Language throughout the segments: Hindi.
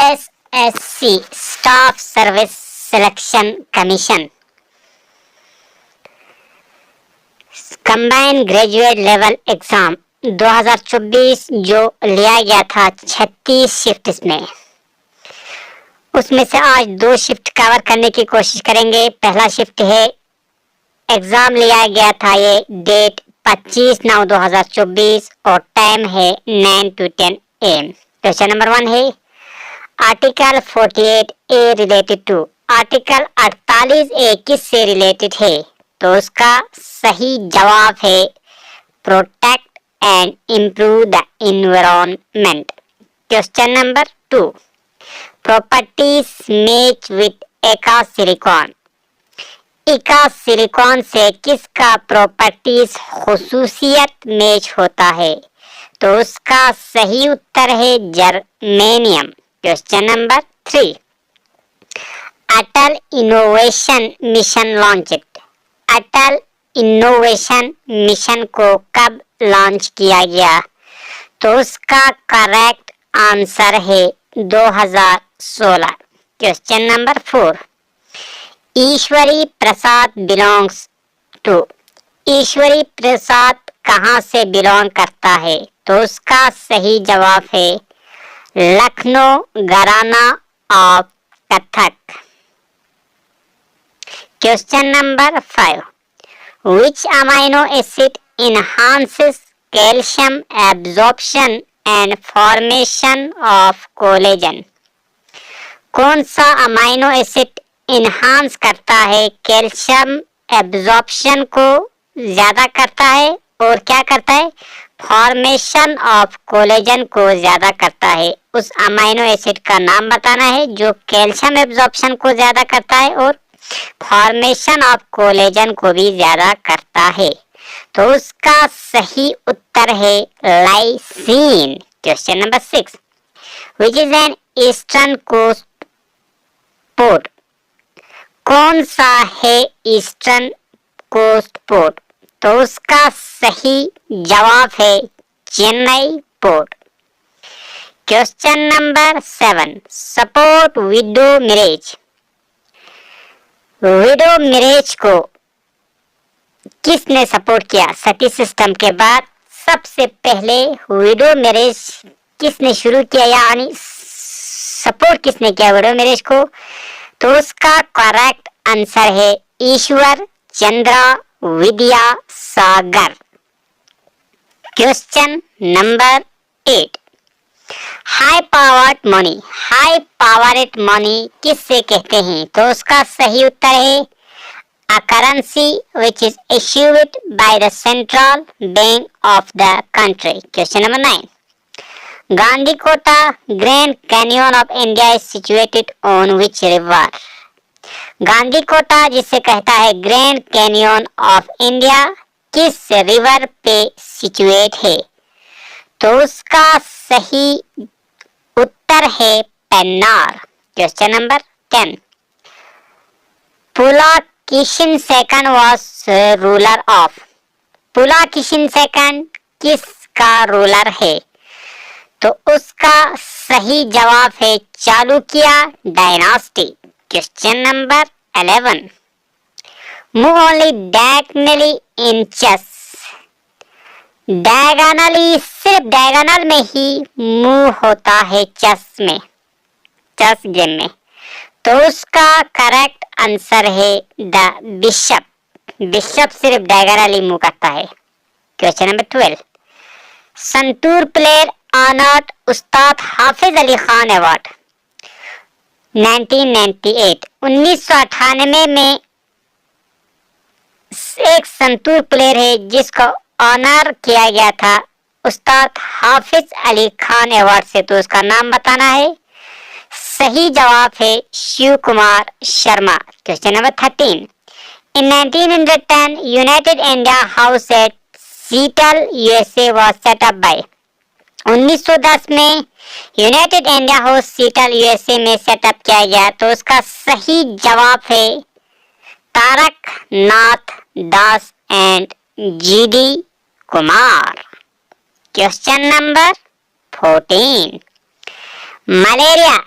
SSC staff service selection commission combined graduate level exam 2024 जो लिया गया था 36 शिफ्ट्स में, उसमें से आज 2 शिफ्ट कवर करने की कोशिश करेंगे। पहला शिफ्ट है, एग्जाम लिया गया था ये डेट 25/9/2024 और टाइम है 9 to 10 AM। क्वेश्चन नंबर 1 है, article 48A related to, article 48A किससे रिलेटेड है? तो उसका सही जवाब है protect and improve the environment. Question number 2, properties match with एका सिलिकॉन, एका सिलिकॉन से किसका प्रॉपर्टीज खुसूसियत मैच होता है? तो उसका सही उत्तर है जर्मेनियम। क्वेश्चन नंबर 3, अटल इनोवेशन मिशन लॉन्चड, अटल इनोवेशन मिशन को कब लॉन्च किया गया? तो उसका करेक्ट आंसर है 2016। Question number 4, Ishwari Prasad belongs to, Ishwari Prasad कहाँ से बिलोंग करता है? तो उसका सही जवाब है लखनऊ घराना of Kathak. Question number 5, which amino acid enhances calcium absorption and formation of collagen? कौन सा अमाइनो एसिड इनहांस करता है, कैल्शियम एब्जॉर्प्शन को ज्यादा करता है और क्या करता है, फॉर्मेशन ऑफ कोलेजन को ज्यादा करता है। उस अमाइनो एसिड का नाम बताना है जो कैल्शियम एब्जॉर्प्शन को ज्यादा करता है और फॉर्मेशन ऑफ कोलेजन को भी ज्यादा करता है। तो उसका सही उत्तर है lysine. Question number 6, which is an eastern coast port, कौन सा है ईस्टर्न कोस्ट पोर्ट? तो उसका सही जवाब है Chennai port. Question number 7, support window marriage, window marriage को किसने सपोर्ट किया? सती सिस्टम के बाद सबसे पहले विडो मैरिज किसने शुरू किया, यानी सपोर्ट किसने किया विडो मैरिज को? तो उसका करेक्ट आंसर है Ishwar Chandra Vidyasagar. Question number 8, high powered money, high powered money किससे कहते हैं? तो उसका सही उत्तर है a currency which is issued by the central bank of the country. Question number 9, Gandikota Grand Canyon of India is situated on which river? गांधीकोटा जिसे कहता है ग्रैंड कैनियन ऑफ इंडिया किस रिवर पे सिचुएट है? तो उसका सही उत्तर है Pennar. Question number 10, Pulakeshin second was ruler of, Pulakeshin second किसका रूलर है? तो उसका सही जवाब है Chalukya dynasty. Question number 11, move only diagonally in chess, diagonally सिर्फ डायगोनल में ही मूव होता है चेस में, चेस गेम में। तो उसका करेक्ट आंसर है द बिशप, बिशप सिर्फ डायगोनली मूव करता है। Question number 12, santoor player honoured उस्ताद हाफिज अली खान अवार्ड 1998, 1998 में एक संतूर प्लेयर है जिसको ऑनर किया गया था उस्ताद हाफिज अली खान अवार्ड से। तो उसका नाम बताना है। सही जवाब है Shiv Kumar Sharma. Question number 13, in 1910 United India House at Seattle USA was set up by, 1910 में United India House Seattle USA में सेटअप किया गया। तो उसका सही जवाब है Tarak Nath Das and GD Kumar. Question number 14, malaria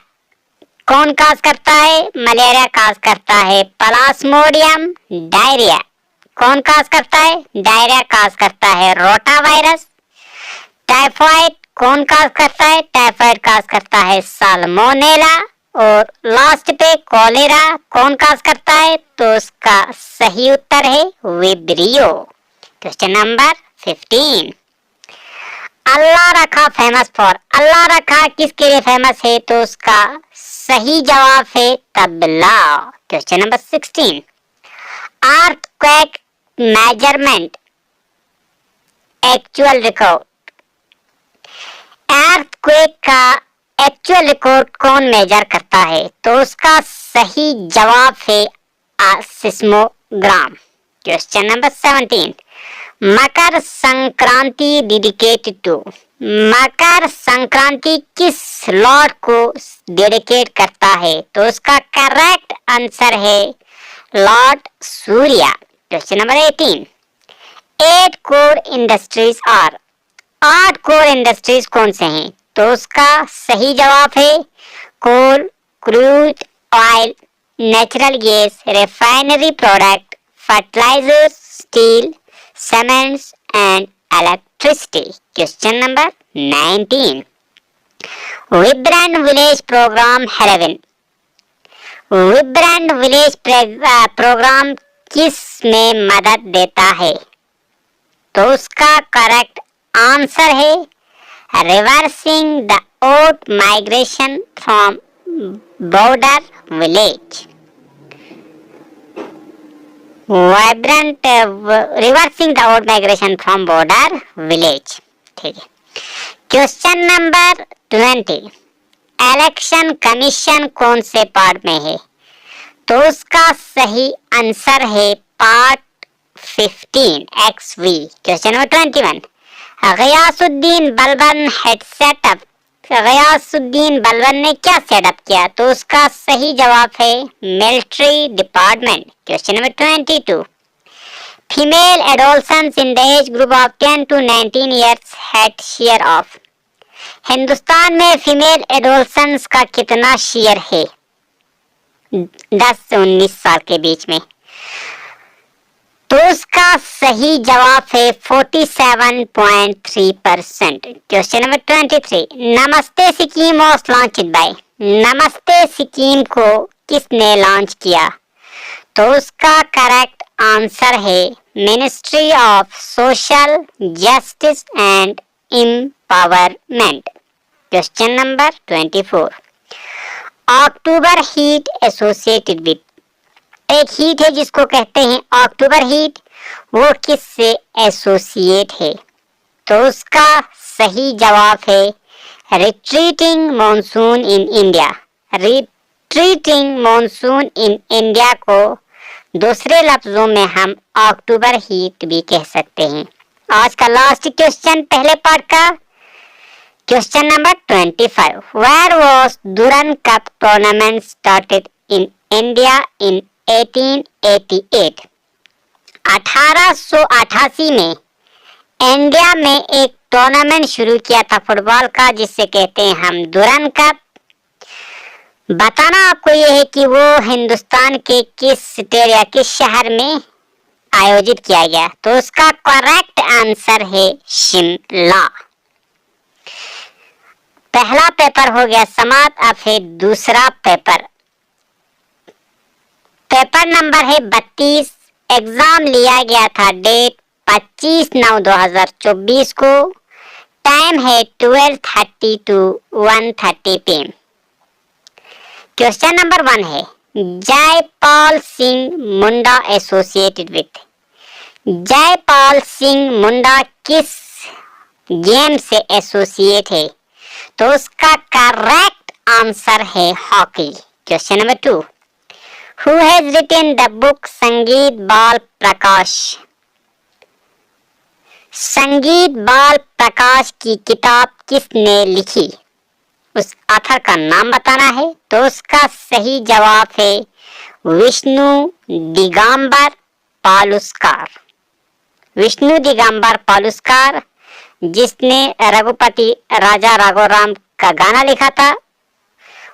कौन काज करता है? मलेरिया काज करता है। प्लाज्मोडियम डायरिया कौन काज करता है? डायरिया काज करता है। रोटावायरस। टाइफाइड कौन काज करता है? टाइफाइड काज करता है। साल्मोनेला। और लास्ट पे कॉलेरा कौन काज करता है? तो उसका सही उत्तर है विब्रियो। Question number 15। अल्लाह रखा फेमस फॉर, अल्लाह रखा किसके लिए फेमस है? तो उसका सही जवाब है tabla. Question number 16। Earthquake measurement actual record, earthquake का एक्चुअल रिकॉर्ड कौन मेजर करता है? तो उसका सही जवाब है seismogram. Question number 17। Makar Sankranti dedicated to, Makar Sankranti किस लॉर्ड को डेडिकेट करता है? तो उसका करेक्ट आंसर है lord Surya. Question number 18। 8 core industries are, 8 core industries कौन से हैं? तो उसका सही जवाब है coal, crude oil, natural gas, refinery product, fertiliser, steel, cements and electricity. Question number 19. Vibrant Village Program Heroin, Vibrant Village Program किस में मदद देता है? तो उसका करेक्ट आंसर है reversing the old migration from border village. Vibrant reversing the out migration from border village. ठीक है। Question number 20। इलेक्शन कमीशन कौन से पार्ट में है? तो उसका सही आंसर है part 15 XV। Question number 21। Ghiyasuddin Balban head setup, Ghiyasuddin Balban ने क्या सेटअप किया? तो उसका सही जवाब है military department. Question number 22। Female adolescents in the age group of 10 to 19 years had share of, Hindustan में फीमेल एडोलसेंट्स का कितना शेयर है 10 से 19 साल के बीच में? तो उसका सही जवाब है 47.3%। Question number 23। नमस्ते सिक्किम वॉज लॉन्च्ड बाय, नमस्ते सिक्किम को किसने लॉन्च किया? तो उसका करेक्ट आंसर है ministry of social justice and empowerment. Question number 24। October heat associated with, एक हीट है जिसको कहते हैं अक्टूबर हीट, वो किससे एसोसिएट है? तो उसका सही जवाब है retreating monsoon in India. Retreating monsoon in India को दूसरे लफ्जों में हम अक्टूबर हीट भी कह सकते हैं। आज का लास्ट क्वेश्चन पहले पार्ट का, question number 25। Where was Durand cup tournament started in India in 1888, 1888 में इंडिया में एक टूर्नामेंट शुरू किया था फुटबॉल का जिससे कहते हैं हम दुरन कप। बताना आपको यह है कि वो हिंदुस्तान के किस स्टेट या किस शहर में आयोजित किया गया? तो उसका करेक्ट आंसर है शिमला। पहला पेपर हो गया समाप्त, अब है दूसरा पेपर। पेपर नंबर है 32। एग्जाम लिया गया था डेट 25/9/2024 को। टाइम है 12:30 to 1:30 PM। क्वेश्चन नंबर 1 है जयपाल सिंह मुंडा एसोसिएटेड विथ, जयपाल सिंह मुंडा किस गेम से एसोसिएट है? तो उसका करेक्ट आंसर है hockey. Question number 2। Who has written the book संगीत बाल प्रकाश, संगीत बाल प्रकाश की किताब किसने लिखी? उस ऑथर का नाम बताना है। तो उसका सही जवाब है विष्णु दिगंबर पालुस्कर। विष्णु दिगंबर पालुस्कर जिसने रघुपति राजा राघव राम का गाना लिखा था,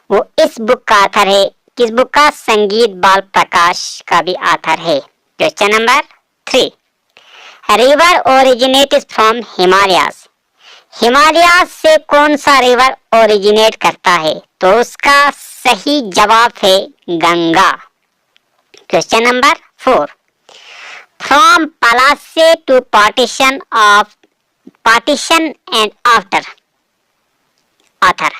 वो इस बुक का आथर है। किस बुक का? संगीत बाल प्रकाश का भी आथर है। Question number 3, river originates from Himalayas. Himalayas से कौन सा रिवर ओरिजिनेट करता है? तो उसका सही जवाब है Ganga. Question number 4, from Plassey to partition and after. Author,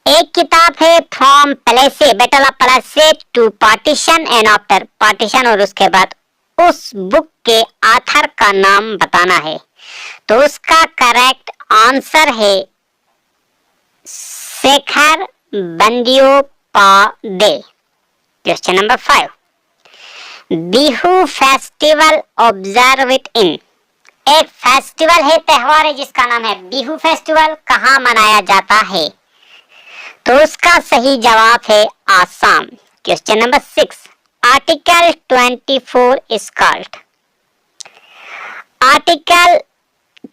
एक किताब है from Plassey, battle of Plassey to partition and after, partition और उसके बाद, उस बुक के ऑथर का नाम बताना है। तो उसका करेक्ट आंसर है Shekhar Bandyopadhyay. Question number 5, Bihu festival observed in. एक फेस्टिवल है, त्योहार है जिसका नाम है बिहू फेस्टिवल, कहाँ मनाया जाता है? तो उसका सही जवाब है Assam. Question number 6, article 24 is called. Article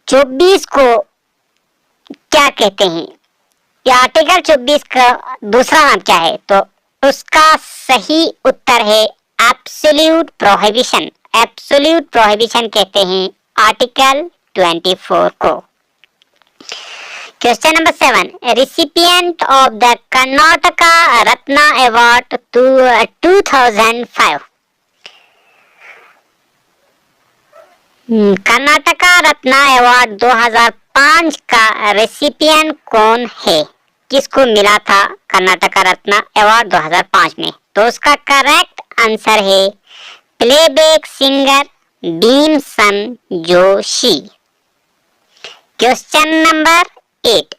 24 को क्या कहते हैं? या आर्टिकल 24 का दूसरा नाम क्या है? तो उसका सही उत्तर है एब्सोल्यूट प्रोहिबिशन। एब्सोल्यूट प्रोहिबिशन कहते हैं आर्टिकल 24 को। Question number 7, recipient of the Karnataka Ratna award 2005। Karnataka Ratna award 2005 का रेसिपिएंट कौन है? किसको मिला था कर्नाटका रत्न अवार्ड 2005 में? तो उसका करेक्ट आंसर है playback singer Bhimsen Joshi. Question number 8,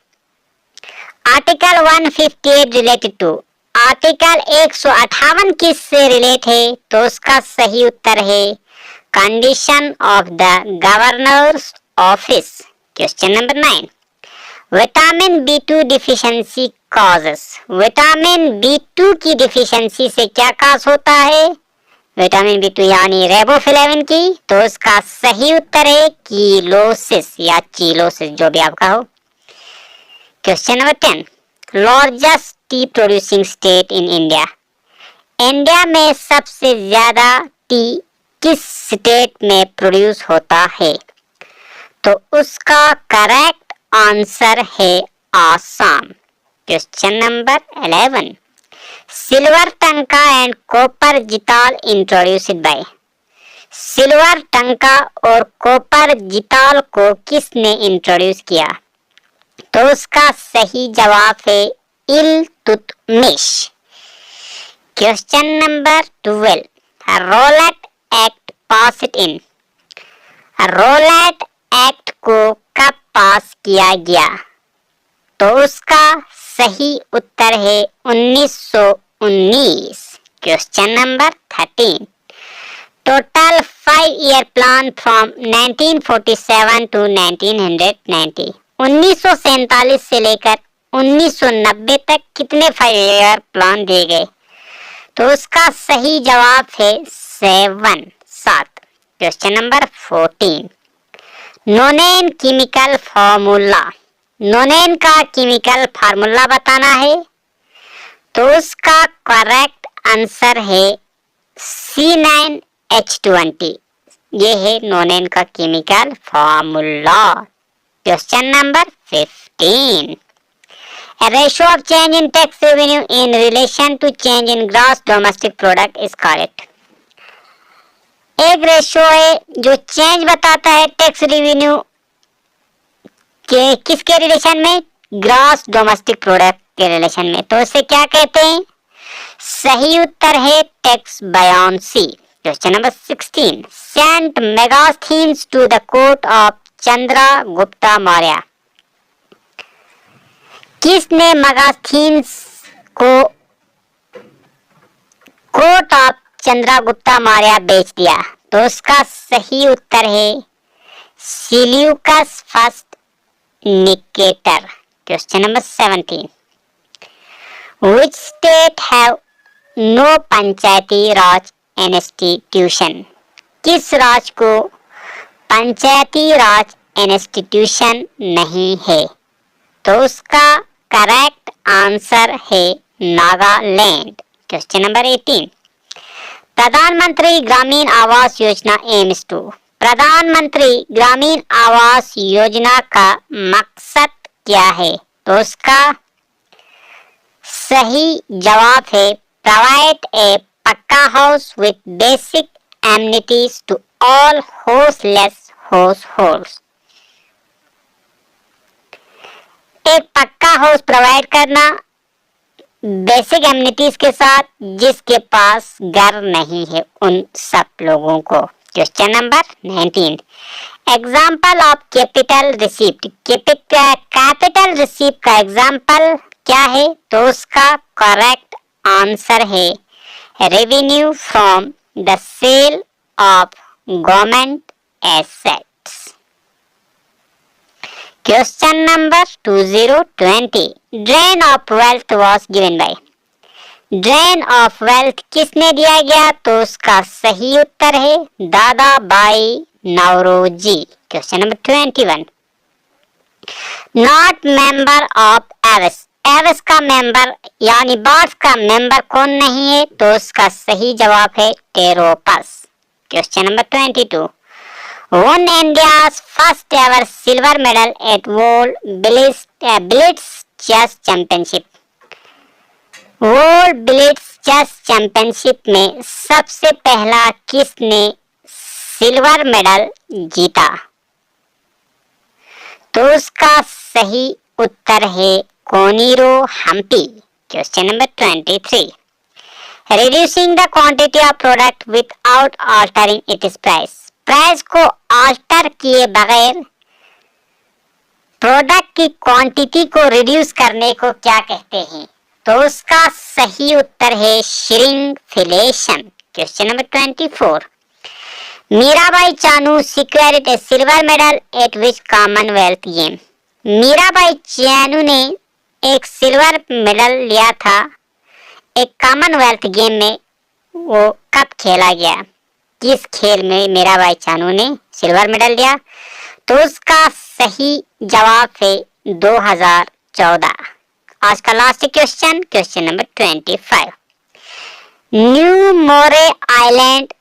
article 158 related to. Article 158 किससे रिलेट है? तो उसका सही उत्तर है condition of the governor's office. Question number 9, vitamin B2 deficiency causes. Vitamin B2 की डिफिशियंसी से क्या काज होता है? विटामिन B2 यानी रेबोफ्लेविन की। तो उसका सही उत्तर है कीलोसिस या चीलोसिस, जो भी आपका हो। Question number 10, largest T producing state in India. India में सबसे ज्यादा टी किस स्टेट में प्रोड्यूस होता है? तो उसका करेक्ट आंसर है Assam. Question number 11, silver tanka and copper jital introduced by. Silver tanka और कॉपर जिताल को किसने इंट्रोड्यूस किया? तो उसका सही जवाब है Iltutmish. Question number 12, Rowlatt act passed in. Rowlatt act को कब पास किया गया? तो उसका सही उत्तर है 1919। Question number 13, total 5-year plan from 1947 to 1990। 1947 से लेकर 1990 तक कितने 5-year प्लान दिए गए? तो उसका सही जवाब है 7। Question number 14, नोनेन chemical formula. नोनेन का केमिकल फार्मूला बताना है। तो उसका करेक्ट आंसर है C9H20। ये है नोनेन का chemical formula. Question number 15, a ratio of change in tax revenue in relation to change in gross domestic product is called। एक रेशियो है जो चेंज बताता है टैक्स रेवेन्यू के किसके रिलेशन में? ग्रॉस डोमेस्टिक प्रोडक्ट के रिलेशन में। तो इसे क्या कहते हैं? सही उत्तर है tax buoyancy. Question number 16, sent Megasthenes to the court of Chandragupta Maurya. किसने मेगास्थीन्स को कोर्ट ऑफ चंद्रगुप्ता मौर्य बेच दिया? तो उसका सही उत्तर है Seleucus first Nicator. Question number 17, which state have no Panchayati Raj institution. किस राज्य को पंचायती राज इंस्टीट्यूशन नहीं है? तो उसका करेक्ट आंसर है नागालैंड। क्वेश्चन नंबर 18, प्रधानमंत्री ग्रामीण आवास योजना एम्स टू। प्रधानमंत्री ग्रामीण आवास योजना का मकसद क्या है? तो उसका सही जवाब है provide a pucca house with basic amenities to all houseless households. एक पक्का हाउस प्रोवाइड करना बेसिक एमिनिटीज के साथ जिसके पास घर नहीं है उन सब लोगों को। Question number 19, example of capital receipt. Capital receipt का एग्जाम्पल क्या है? तो उसका करेक्ट आंसर है revenue from the sale of government assets. Question number 2020, drain of wealth was given by. Drain of wealth किसने दिया गया? तो उसका सही उत्तर है Dadabhai Naoroji. Question number 21, not member of Aves. Aves का मेंबर यानी बॉर्ड का मेंबर कौन नहीं है? तो उसका सही जवाब है Pteropus. Question number 22, won India's first ever silver medal at World Blitz Chess Championship। World blitz chess championship में सबसे पहला किसने सिल्वर मेडल जीता? तो उसका सही उत्तर है कोनीरो Hampi. Question number 23, reducing the quantity of product without altering its price. Price को ऑल्टर किए बगैर प्रोडक्ट की क्वांटिटी को रिड्यूस करने को क्या कहते हैं? तो उसका सही उत्तर है shrinkflation. Question number 24, Mirabai Chanu secured a silver medal at which commonwealth game। Mirabai Chanu ने एक सिल्वर मेडल लिया था एक कॉमनवेल्थ गेम में, वो कब खेला गया? किस खेल में मीराबाई चानू ने सिल्वर मेडल लिया? तो उसका सही जवाब है 2014। आज का last question, question number 25, New Moore Island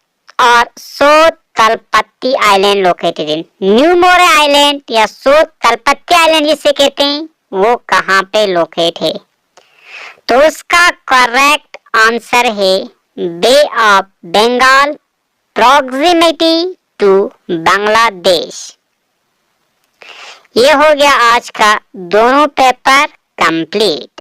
और South Talpatti Island located in. New Moore Island या सो तलपत्ती आइलैंड जिसे कहते हैं वो कहाँ पे लोकेट है? तो उसका करेक्ट आंसर है Bay of Bengal, proximity to Bangladesh. ये हो गया आज का दोनों पेपर कंप्लीट।